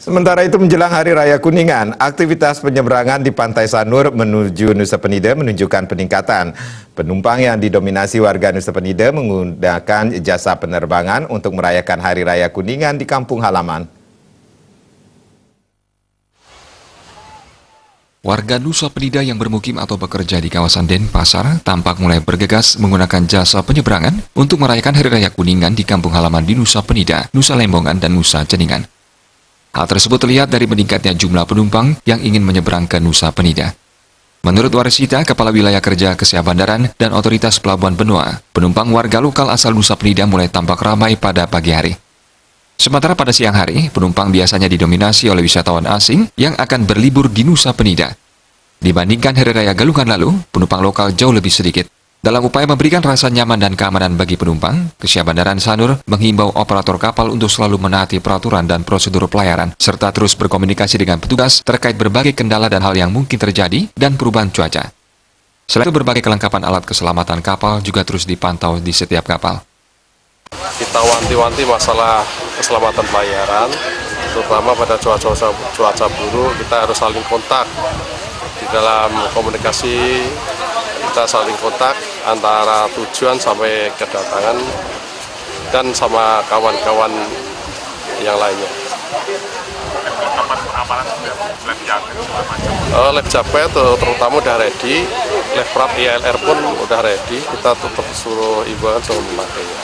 Sementara itu menjelang Hari Raya Kuningan, aktivitas penyeberangan di Pantai Sanur menuju Nusa Penida menunjukkan peningkatan. Penumpang yang didominasi warga Nusa Penida menggunakan jasa penerbangan untuk merayakan Hari Raya Kuningan di kampung halaman. Warga Nusa Penida yang bermukim atau bekerja di kawasan Denpasar tampak mulai bergegas menggunakan jasa penyeberangan untuk merayakan Hari Raya Kuningan di kampung halaman di Nusa Penida, Nusa Lembongan, dan Nusa Ceningan. Hal tersebut terlihat dari meningkatnya jumlah penumpang yang ingin menyeberang ke Nusa Penida. Menurut Warsita, Kepala Wilayah Kerja Kesehatan Bandaran dan Otoritas Pelabuhan Benoa, penumpang warga lokal asal Nusa Penida mulai tampak ramai pada pagi hari. Sementara pada siang hari, penumpang biasanya didominasi oleh wisatawan asing yang akan berlibur di Nusa Penida. Dibandingkan Hari Raya Galungan lalu, penumpang lokal jauh lebih sedikit. Dalam upaya memberikan rasa nyaman dan keamanan bagi penumpang, Kesehatan Bandaran Sanur menghimbau operator kapal untuk selalu menaati peraturan dan prosedur pelayaran, serta terus berkomunikasi dengan petugas terkait berbagai kendala dan hal yang mungkin terjadi dan perubahan cuaca. Selain itu, berbagai kelengkapan alat keselamatan kapal juga terus dipantau di setiap kapal. Kita wanti-wanti masalah keselamatan pelayaran, terutama pada cuaca buruk. Kita harus saling kontak di dalam komunikasi. Kita saling kontak antara tujuan sampai kedatangan dan sama kawan-kawan yang lainnya. Lab Japet terutama udah ready, Lab Prap ILR pun udah ready. Kita tetap suruh imbauan suruh memakainya.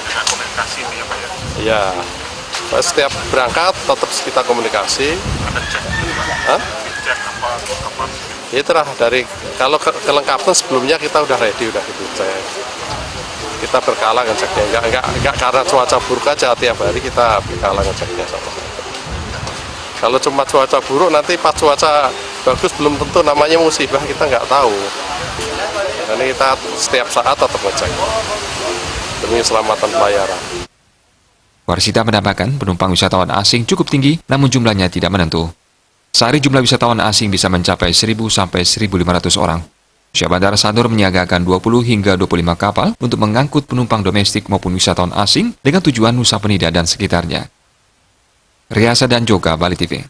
Dengan komunikasi ini ya Pak ya? Iya, setiap berangkat tetap kita komunikasi. Ada cek? Hah? Cek apa? Itulah dari kalau kelengkapan sebelumnya kita udah ready, udah gitu cek. Kita berkala ngeceknya, enggak karena cuaca buruk aja tiap hari kita berkala ngeceknya sama-sama. Kalau cuma cuaca buruk nanti pas cuaca bagus belum tentu namanya musibah, kita nggak tahu. Jadi kita setiap saat tetap ngecek demi keselamatan pelayaran. Warsita menambahkan penumpang wisatawan asing cukup tinggi, namun jumlahnya tidak menentu. Sehari jumlah wisatawan asing bisa mencapai 1.000 sampai 1.500 orang. Kesehatan Bandaran Sanur menyiagakan 20 hingga 25 kapal untuk mengangkut penumpang domestik maupun wisatawan asing dengan tujuan Nusa Penida dan sekitarnya. Riasa dan Joka, Bali TV.